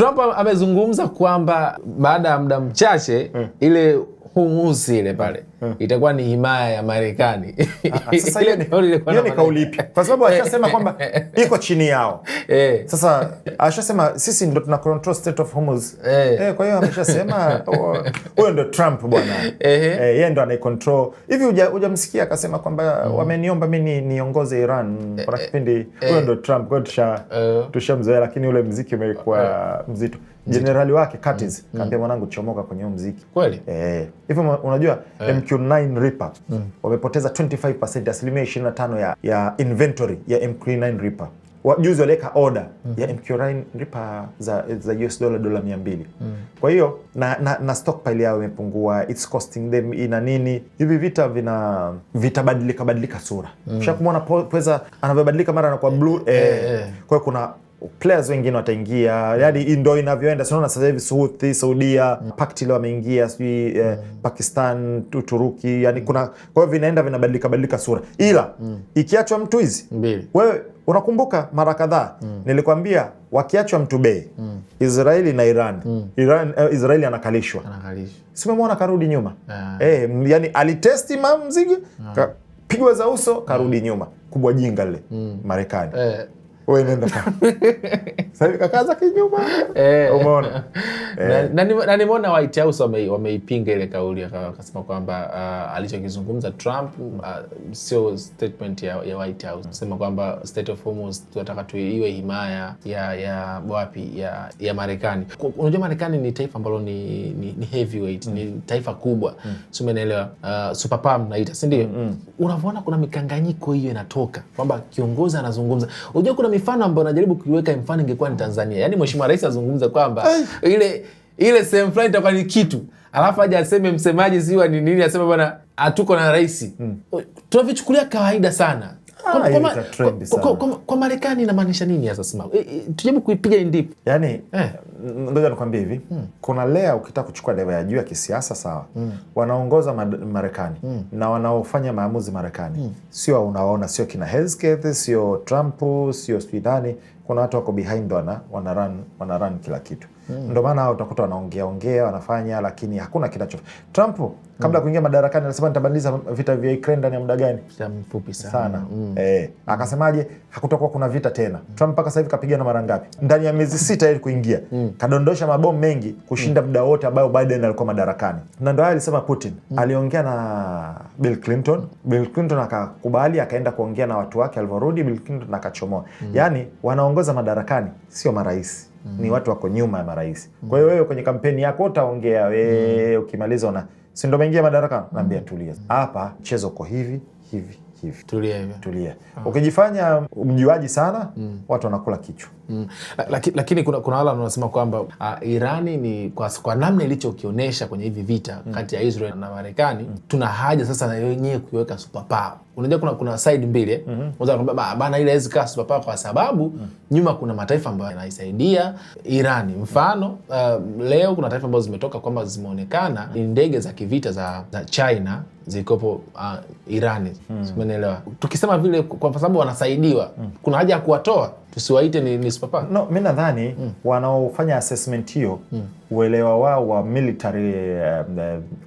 Trump amezungumza kwamba baada ya muda mchache ile Hormuz ile pale itakuwa ni himaya ya Marekani. Sasa hiyo ni kauli ipi? Kwa sababu ashasema kwamba iko chini yao. Sasa ashasema sisi ndo tuna control Strait of Hormuz. Kwa hiyo ameshasema huyo ndo Trump bwana. Yeye ndo anai control. Hivi hujamsikia akasema kwamba wameniomba mimi niongoze Iran kwa kipindi. Huyo ndo Trump. Kwa hiyo tushamzoea, lakini ule muziki umekuwa mzito. Generali wake Curtis kaambia mwanangu chomoka kwenye muziki. Kweli? Hivyo unajua MQ9 Reaper wamepoteza 25%, asilimia 25 ya inventory ya MQ9 Reaper. Juzi waliweka order ya MQ9 Reaper za US dola $200. Kwa hiyo na stockpile yao imepungua, it's costing them ina nini. Hivi vitabadilika sura. Ushakumwona pweza anavyobadilika mara anakuwa blue. Kwa hiyo kuna players wengine wataingia, yaani ndio inavyoenda. Sio, sasa hivi Saudia, Pakti leo wameingia, Pakistan, Uturuki, yani kuna, kwa hiyo vinabadilika sura. Ila ikiachwa mtu hizi wewe unakumbuka mara kadhaa nilikwambia wakiachwa mtu bei Israeli na Iran, Israeli anakalishwa. Si umemwona karudi nyuma? Yani alitesti mzigo, pigwa za uso, karudi nyuma. Kubwa jinga lile Marekani. Wewe nenda kama sasa kakaza kinyuma. Umeona? Na nimeona White House wameipinga ile kauli, akasema kwamba alichokizungumza Trump sio statement ya White House. Anasema kwamba State of Hormuz tunataka iwe himaya ya wapi ya Marekani. Unajua Marekani ni taifa ambalo ni heavyweight, ni taifa kubwa. Sio, umeelewa? Superpower mnaita, si ndio? Unavyoona kuna mikanganyiko hiyo inatoka kwamba kiongozi anazungumza. Unajua kuna mifano ambayo najaribu kuiweka, mfano ingekuwa ni Tanzania. Yaani mheshimiwa rais azungumza kwamba ile sehemu fulani itakuwa ni kitu, alafu aje aseme msemaji siwa ni nini, aseme bwana hatuko na rais. Tunavichukulia kawaida sana. Kwa Marekani inamaanisha nini sasa? Sema tujaribu kuipiga indip. Yaani ngoja nikwambie hivi, kuna lea ukitaka kuchukua level ya juu ya kisiasa sawa. Wanaongoza Marekani na wanaofanya maamuzi Marekani. Sio unaona, sio kina Hegseth, sio Trump, sio Swidani. Kuna watu wako behind wana run kila kitu. Ndio maana hao utakuta wanaongea wanafanya, lakini hakuna kinacho. Trump kabla kuingia madarakani alisema nitabadilisha vita vya Ukraine ndani ya muda gani? Mfupi sana. Akasemaje hakutakuwa kuna vita tena. Trump mpaka sasa hivi kapigana mara ngapi? Ndani ya miezi 6 ili kuingia. Kadondosha mabomu mengi kushinda muda wote ambao Biden alikuwa madarakani. Na ndio alisema Putin. Aliongea na Bill Clinton. Bill Clinton akakubali, akaenda kuongea na watu wake, alivyorudi Bill Clinton akachomoa. Yaani wanaongoza madarakani sio marais. Ni watu wako nyuma ya marais. Kwa hiyo wewe kwenye kampeni yako utaongea wewe, ukimaliza si ndio umeingia madarakani, naambia tulia. Hapa mchezo uko hivi. Tulia. Ukijifanya mjuaji sana, watu wanakula kichwa. Lakini kuna wale wanasema kwamba Irani ni kwa namna ilichokionyesha kwenye hivi vita kati ya Israel na Marekani, tuna haja sasa na wenyewe kuiweka superpower. Unajua kuna side mbili. Unaweza kwamba bana ile haiwezi kaa superpower kwa sababu nyuma kuna mataifa ambayo yanaisaidia Irani. Mfano leo kuna taifa ambazo zimetoka kwamba zimeonekana ni ndege za kivita za China zikopo Irani. Umeelewa? Tukisema vile kwa sababu wanasaidiwa, kuna haja ya kuwatoa, tusiwaite ni superpower. No, mimi nadhani wanaofanya assessment hiyo uelewa wao wa military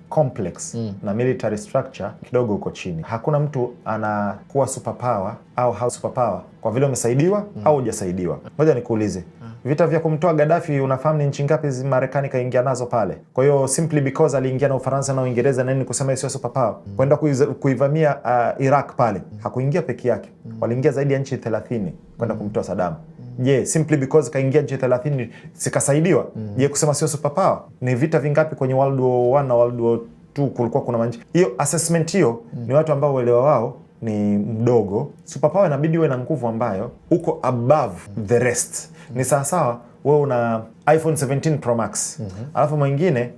complex na military structure kidogo uko chini. Hakuna mtu anakuwa superpower au superpower kwa vile umesaidiwa au hujasaidiwa. Ngoja nikuulize. Vita vya kumtoa Gaddafi unafahamu ni nchi ngapi Marekani kaingia nazo pale? Kwa hiyo simply because aliingia na Ufaransa na Uingereza na nini kusema sio superpower. Kwenda kuivamia Iraq pale. Hakuingia peke yake. Waliingia zaidi ya nchi 30 kwenda kumtoa Saddam. Je, simply because kaingia nchi 30 sikasaidiwa? Je, kusema sio superpower? Ni vita vingapi kwenye World War 1 na World War 2 kulikuwa kuna manchi? Hiyo assessment hiyo ni watu ambao uelewa wao ni mdogo. Superpower inabidi uwe na nguvu ambayo uko above the rest. Ni sawa wewe una iPhone 17 Pro Max. Alafu mwingine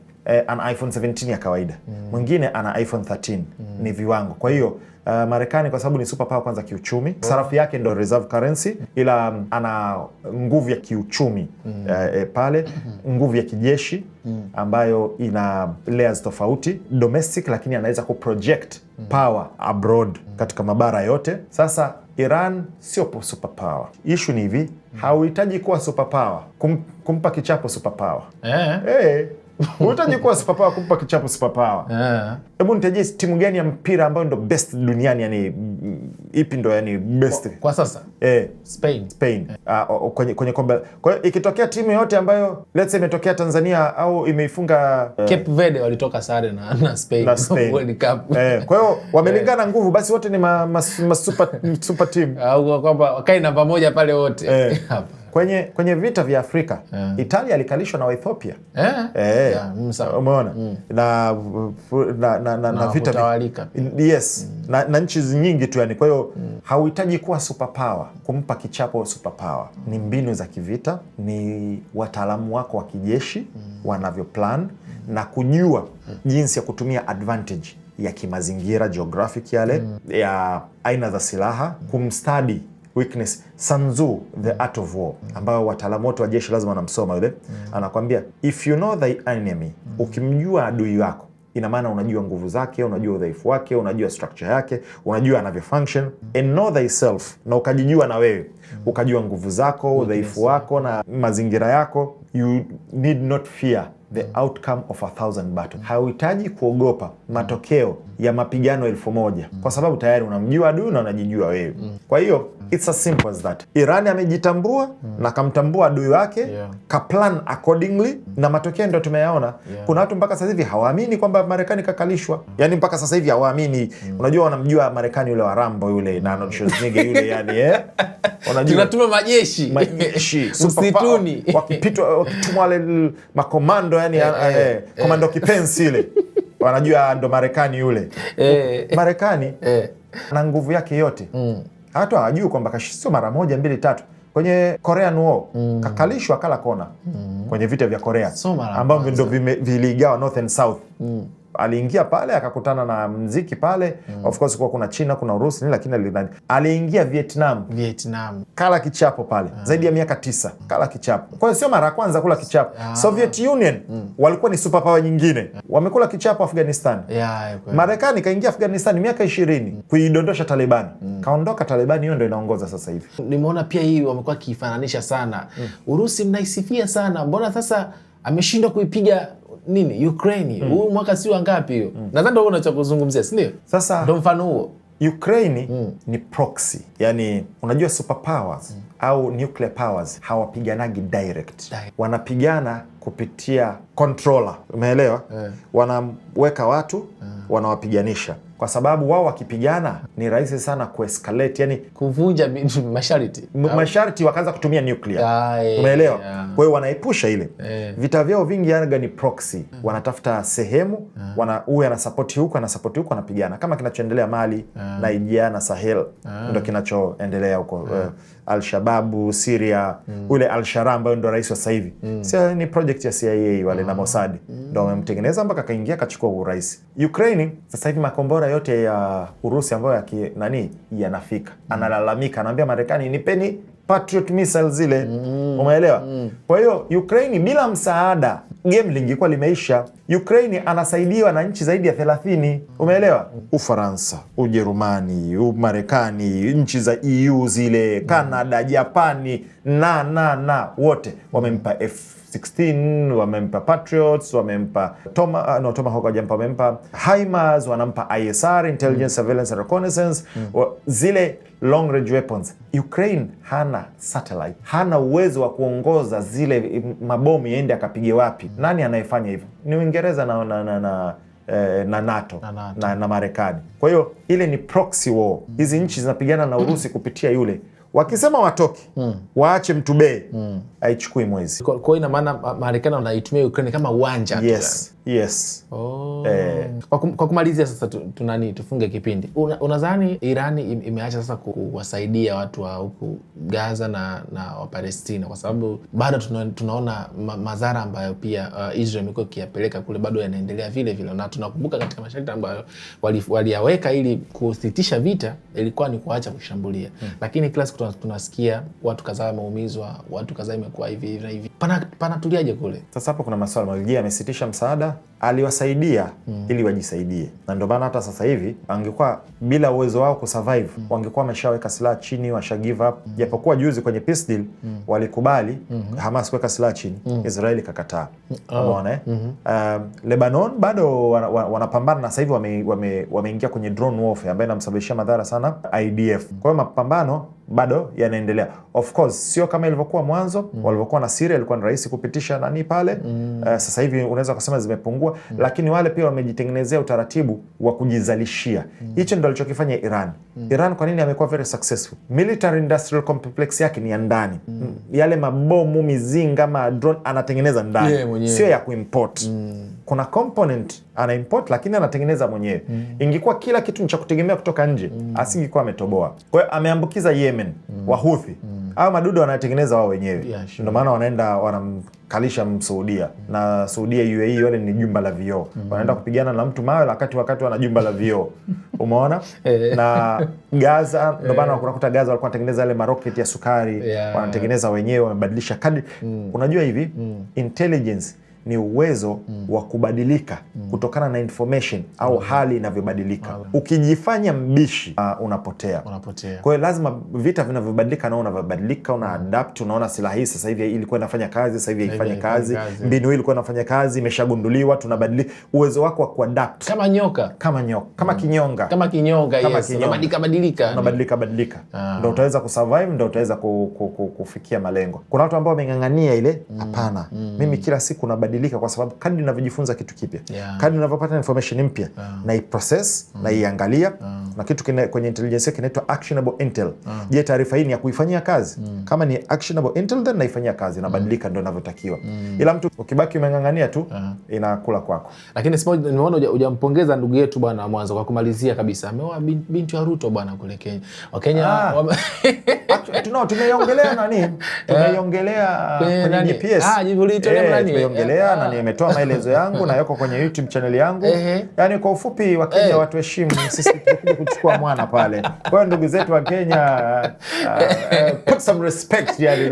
ana iPhone 17 ya kawaida. Mwingine ana iPhone 13. Ni viwango. Kwa hiyo Marekani kwa sababu ni superpower kwanza kiuchumi, sarafu yake ndio reserve currency, ila ana nguvu ya kiuchumi pale, nguvu ya kijeshi ambayo ina layers tofauti, domestic, lakini anaweza kuproject power abroad katika mabara yote. Sasa Iran sio superpower. Issue ni hivi, hauhitaji kuwa superpower kumpa kichapo superpower. Unahitaji kuwa superpower kumpa kichapo superpower. Hebu nitajie timu gani ya mpira ambayo ndo best duniani, yani ipi ndo yani best kwa sasa? Spain. Kwenye kombe. Kwa hiyo ikitokea timu yote ambayo let's say imetokea Tanzania au imeifunga Cape Verde walitoka sare na Spain World Cup. Kwa hiyo wamelingana nguvu, basi wote ni super team. Au kwamba wakae namba moja pale wote. Hapa. Kwenye vita vya Afrika, Italia alikalishwa na Ethiopia. Umeona? Na vita na nchi nyingi tu yani. Kwa hiyo hauhitaji kuwa superpower kumpa kichapo superpower. Ni mbinu za kivita, ni wataalamu wako wa kijeshi wanavyoplan na kujua jinsi ya kutumia advantage ya kimazingira, geographic yale, ya aina za silaha, kumstudy weakness. Sun Tzu, The Art of War, ambayo wataalamu wote wa jeshi lazima wanamsoma yule. Anakuambia if you know the enemy, ukimjua adui wako, ina maana unajua nguvu zake, unajua udhaifu wake, unajua structure yake, unajua anavyo function. And know thyself, na ukajijua na wewe, ukajua nguvu zako, udhaifu wako na mazingira yako, you need not fear the outcome of 1,000 battles. Hauhitaji kuogopa matokeo ya mapigano 1,000 kwa sababu tayari unamjua adui na unajijua wewe. Kwa hiyo it's as simple as that. Iran amejitambua na kamtambua adui wake, ka plan accordingly, na matokeo ndio tumeyaona. Kuna watu mpaka sasa hivi hawaamini kwamba Marekani kakalishwa. Yani mpaka sasa hivi hawaamini. Unajua wanamjua Marekani yule wa Rambo yule na Arnold Schwarzenegger yule yani unajua tunatuma majeshi msituni wakitumwa wale makomando yani komando kipenzi ile. Wanajua ndo Marekani yule. Marekani na nguvu yake yote. Hata hawajui kwamba sio mara moja, mbili, tatu. Kwenye Korean War kakalishwa kala kona. Kwenye vita vya Korea ambavyo ndo viligawa North and South. Aliingia pale akakutana na mziki pale. Of course kwa kuna China, kuna Urusi, lakini aliingia Vietnam kala kichapo pale. Zaidi ya miaka 9 kala kichapo. Kwa hiyo sio mara ya kwanza kula kichapo. Soviet Union walikuwa ni superpower nyingine, wamekula kichapo Afghanistan. Marekani kaingia Afghanistan miaka 20 kuidondosha Taliban. Kaondoka Taliban, hiyo ndio inaongoza sasa hivi. Nimeona pia hii wamekuwa kifananisha sana. Urusi mnaisifia sana, mbona sasa ameshindwa kuipiga Ukraine? Huu mwaka si wangapi hiyo? Nadhani ndio unachozungumzia, si ndio? Sasa ndio mfano huo. Ukraine ni proxy. Yani unajua superpowers au nuclear powers hawapiganagi direct. Wanapigana kupitia controller. Umeelewa? Wanaweka watu, wanawapiganisha. Kwa sababu wao wakipigana ni rahisi sana kuescalate, yani kuvunja masharti wakaanza kutumia nuclear. Umeelewa? Kwa hiyo wanaepusha ile. Vita vyao vingi yani ni proxy. Wanatafuta sehemu, huyu anasupport huko, anasupport huko, anapigana. Kama kinachoendelea Mali, Nigeria na Sahel ndio kinachoendelea huko. Al-Shabaab, Syria, ule Al-Sharaa ambaye ndio rais wa sasa hivi. Sio ni project ya CIA wale na Mossad. Ndio wamemtengeneza mpaka kaingia akachukua urais. Ukraine sasa hivi makombora yote ya Urusi ambayo yanafika. Analalamika, anaambia Marekani nipeni Patriot missiles zile. Umeelewa? Kwa hiyo Ukraine bila msaada game lingekuwa limeisha. Ukraine anasaidiwa na nchi zaidi ya 30. Umeelewa? Ufaransa, Ujerumani, Marekani, nchi za EU zile, Canada, Japani na wote wamempa F-16, wamempa Patriots, wamempa Tomahawk, wamempa HIMARS, wanampa ISR, Intelligence, Surveillance and Reconnaissance, zile long range weapons. Ukraine hana satellite, hana uwezo wa kuongoza zile mabomu yaende akapige wapi. Nani anayefanya hivyo? Ni Uingereza na NATO na Marekani. Kwa hiyo ile ni proxy war. Hizi nchi zinapigana na Urusi kupitia yule. Wakisema watoke, waache Mtubee, haichukui mwezi. Kwa hiyo ina maana Marekani wanaitumia Ukraine kama uwanja tu. Yes. Kwa kumalizia sasa tufunge kipindi. Unadhani Irani imeacha sasa kuwasaidia watu wa huku Gaza na Wapalestina kwa sababu bado tunaona madhara ambayo pia Israel imekuwa ikiyapeleka kule bado yanaendelea vile vile, na tunakumbuka katika masharti ambayo waliyaweka ili kusitisha vita ilikuwa ni kuacha kushambulia. Lakini kila siku tunasikia watu kadhaa wameumizwa, watu kadhaa imekuwa hivi na hivi. panatuliaje kule? Sasa hapo kuna maswali mawili. Je, amesitisha msaada? Aliwasaidia ili wajisaidie, na ndio maana hata sasa hivi angekuwa bila uwezo wao kusurvive wangekuwa wameshaweka silaha chini, washa give up. Japokuwa juzi kwenye peace deal walikubali Hamas kuweka silaha chini, Israeli kakataa. Unaona Lebanon bado wanapambana, na sasa hivi wameingia kwenye drone warfare ambayo inamsababishia madhara sana IDF. Kwa hiyo mapambano bado yanaendelea. Of course sio kama ilivyokuwa mwanzo walivyokuwa na Syria, ilikuwa ni rahisi kupitisha nani pale. Sasa hivi unaweza kusema zimepungua, lakini wale pia wamejitengenezea utaratibu wa kujizalishia. Hicho ndio alichokifanya Iran. Iran kwa nini amekuwa very successful? Military industrial complex yake ni ya ndani. Yale mabomu, mizinga, ma drone anatengeneza ndani, sio ya kuimport. Kuna component ana import lakini anatengeneza mwenyewe. Ingekuwa kila kitu ni cha kutegemea kutoka nje, asingekuwa ametoboa. Kwa hiyo ameambukiza Yemen, Wahuthi. Hao madudu wanatengeneza wao wenyewe. Ndio maana wanaenda wanamkalisha Msaudia, na Saudia UAE wale ni jumba la vioo. Wanaenda kupigana na mtu mawe wakati wana jumba la vioo. Umeona? Na Gaza, ndio maana unakuta Gaza walikuwa wanatengeneza yale maroketi ya sukari, wanatengeneza wenyewe, wamebadilisha kadri. Unajua hivi, intelligence ni uwezo wa kubadilika kutokana na information au hali inavyobadilika. Ukijifanya mbishi unapotea. Kwa hiyo lazima vita vinavyobadilika na unavyobadilika, una adapt. Unaona silaha hii sasa hivi ilikuwa inafanya kazi, sasa hivi haifanya kazi. Mbinu hii ilikuwa inafanya kazi, imeshagunduliwa, tunabadilika. Uwezo wako wa kuadapt kama nyoka, kama kinyonga, yes, unabadilika. Ndio utaweza kusurvive, ndio utaweza kufikia malengo. Kuna watu ambao wameng'ang'ania ile, hapana, mimi kila siku nabadilika, kwa sababu kadri ninavyojifunza kitu kipya, kadri ninavyopata information mpya, na i-process na iangalia, na kitu kwenye intelligence kinaitwa actionable intel. Je, taarifa hii ni ya kuifanyia kazi? Kama ni actionable intel, then naifanyia kazi, nabadilika, ndio inavyotakiwa. Ila mtu ukibaki umeng'ang'ania tu, inakula kwako. Lakini nimeona hujampongeza ndugu yetu bwana Mwanza. Kwa kumalizia kabisa, ameoa binti wa Ruto bwana kule Kenya. Wakenya tumeiongelea nani? Tumeiongelea kwenye GPS. Tumeiongelea na nimetoa maelezo yangu na yako kwenye YouTube channel yangu. Yaani kwa ufupi, wa Kenya watu heshimu, sisi tunakuja kuchukua mwana pale. Kwa hiyo ndugu zetu wa Kenya, put some respect yani,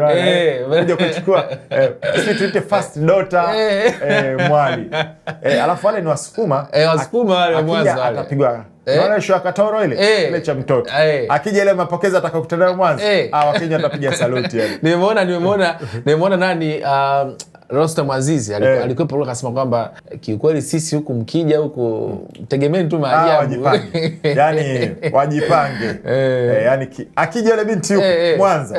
kuja kuchukua sisi tuite first daughter mwali. Alafu wale ni Wasukuma. Wasukuma wale Mwanza wale. Atapigwa Naona show Katoro ile cha mtoto. Akija ile mapokezi atakakutana Mwanza. Wakenya atapiga saluti yani. Nimeona nani Rostam Aziz alikuwa pale akasema kwamba kiukweli sisi huku mkija huku tegemeni tu maajabu. Wajipange. Yaani wajipange. Yaani akija ile binti huku Mwanza.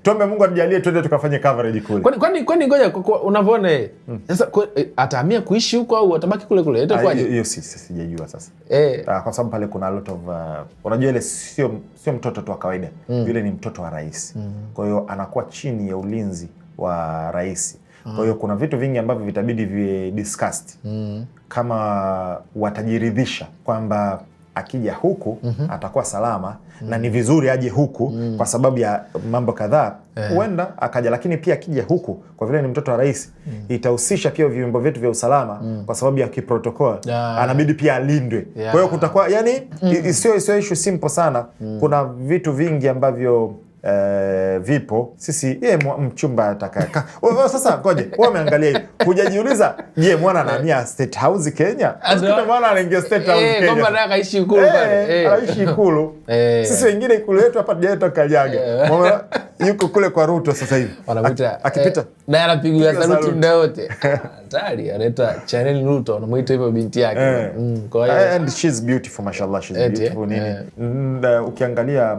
Tuombe Mungu atujalie twende tukafanye coverage kule. Kwani ngoja unavyoona sasa atahamia kuishi huko au atabaki kule kule? Itakuwaje? Hiyo sijajua sasa. Kwa sababu pale kuna a lot of unajua ile sio mtoto tu wa kawaida. Yule ni mtoto wa rais. Kwa hiyo anakuwa chini ya ulinzi wa rais. Kwa hiyo kuna vitu vingi ambavyo vitabidi vi discussed. Kama watajiridhisha kwamba akija huku atakuwa salama na ni vizuri aje huku kwa sababu ya mambo kadhaa, huenda akaja. Lakini pia akija huku kwa vile ni mtoto wa rais, itahusisha pia vyombo vyetu vya usalama kwa sababu ya kiprotokol, anabidi pia alindwe. Kwa hiyo kutakuwa yani sio issue simple sana. Kuna vitu vingi ambavyo vipo. Sisi mchumba ataka. Sasa ngoje, wewe umeangalia hivi. Hujajiuliza, je, mwana anahamia State House Kenya? Ndio maana anaingia State House Kenya. Kwamba anataka aishi Ikulu pale. Anaishi Ikulu. Sisi wengine Ikulu yetu hapa tujaenda Kanyaga. Mama yuko kule kwa Ruto sasa hivi. Wanamuita akipita na anapigiwa saluti muda wote. Hatari, anaita Chanel Ruto, anamuita hivyo binti yake. Kwa hiyo and she's beautiful, mashallah, she's beautiful nini. Ukiangalia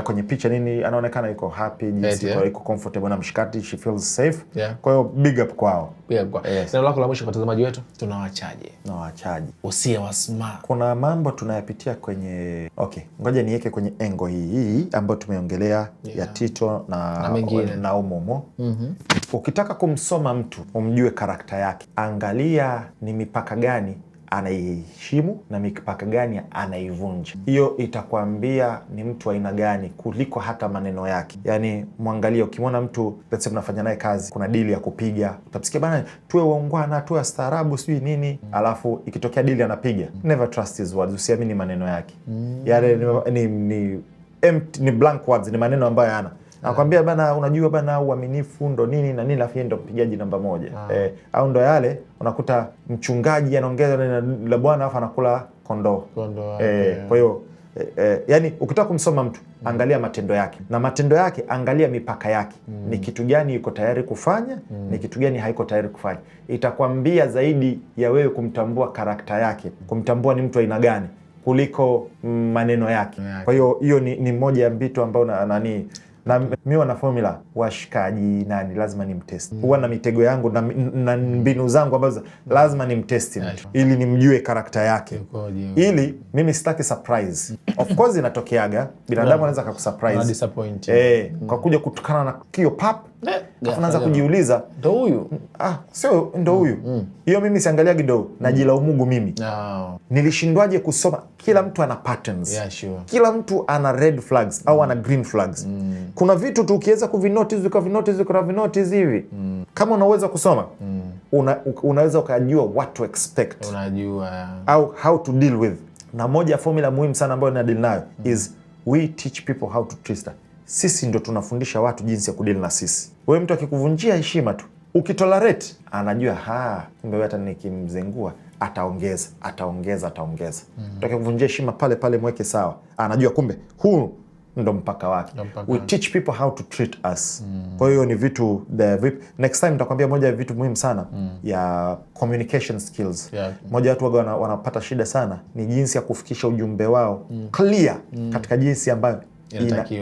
kwenye picha nini anaonekana yuko happy, jinsi yuko comfortable na mshikati, she feels safe. Kwa hiyo big up kwao. Neno lako la mwisho kwa watazamaji wetu, tunawaachaje? Usia wa smart. Kuna mambo tunayapitia kwenye ngoja niweke kwenye engo hii ambayo tumeongelea ya Tito na Umumo. Ukitaka kumsoma mtu umjue karakta yake, angalia ni mipaka gani anaiheshimu na mipaka gani anaivunja. Hiyo itakwambia ni mtu aina gani kuliko hata maneno yake. Yani mwangalie, ukimwona mtu let's say mnafanya naye kazi, kuna deal ya kupiga, utasikia bana tuwe waungwana, tuwe staarabu, sijui nini, alafu ikitokea deal anapiga, never trust his words, usiamini maneno yake. Yale ni blank words, ni maneno ambayo hana. Anakuambia bana, unajua bana, uaminifu ndo nini na nini, afu ndo mpigaji namba 1. Au ndo yale unakuta mchungaji anaongeza la Bwana afu anakula kondoo. Kwa hiyo yani ukitaka kumsoma mtu angalia matendo yake, na matendo yake angalia mipaka yake. Ni kitu gani yuko tayari kufanya, ni kitu gani haiko tayari kufanya. Itakwambia zaidi ya wewe kumtambua karakta yake, kumtambua ni mtu aina gani, kuliko maneno yake. Kwa hiyo hiyo ni moja ya vitu ambao na mimi na formula washikaji nani lazima nimtest. Huwa na mitego yangu na mbinu zangu ambazo lazima nimtest ili nimjue karakta yake. Ili mimi sitaki surprise. Of course inatokeaga binadamu anaweza kukusurprise. Kwa kuja kutukana na kio pap. Unaanza kujiuliza ndo huyu? Sio ndo huyu. Hiyo mimi siangaliagi ndo najilaumu mimi. Nilishindwaje kusoma? Kila mtu ana patterns. Kila mtu ana red flags au ana green flags. Kuna vitu tu ukiweza kuvinotice hivi. Kama unaweza kusoma, unaweza ukajua what to expect. Unajua au how to deal with. Na moja ya formula muhimu sana ambayo ninadeal nayo is we teach people how to trust. Sisi ndo tunafundisha watu jinsi ya kudili na sisi. Wewe mtu akikuvunjia heshima tu, ukitolerate, anajua kumbe hata nikimzengua ataongeza. Mtu akikuvunjia heshima pale mweke sawa. Anajua kumbe huu ndo mpaka wake. We teach people how to treat us. Kwa hiyo ni vitu next time nitakwambia moja ya vitu muhimu sana ya communication skills. Moja watu wanapata shida sana ni jinsi ya kufikisha ujumbe wao clear katika jinsi ambayo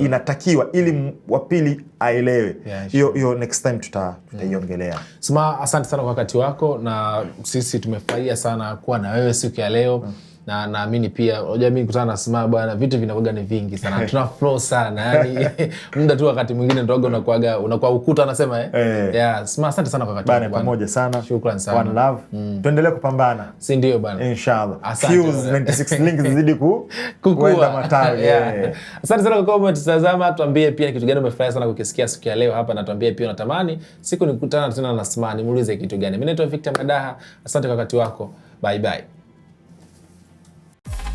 inatakiwa ili wapili aelewe. Hiyo next time tutaiongelea. Sema asante sana kwa wakati wako, na sisi tumefurahia sana kuwa na wewe siku ya leo. Na naamini pia unajua mimi kutana na Sma bwana, vitu vinakuwa ni vingi sana. Tuna flow sana. Yaani muda tu wakati mwingine ndogo unakuwa ukuta anasema Sma asante sana kwa wakati wako bwana. Pamoja sana. Shukrani sana. One love. Tuendelee kupambana. Si ndio bwana? Inshallah. Fuse 96 links zidi kuenda matawi. Asante sana kwa comment tazama, tuambie pia kitu gani umefurahi sana kukisikia siku ya leo hapa, na tuambie pia unatamani siku nikutana tena na Sma nimuulize kitu gani. Mimi naitwa Victor Madaha. Asante kwa wakati wako. Bye bye.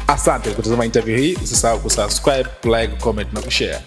Asante kutazama interview hii. Usisahau kusubscribe, like, comment na kushare.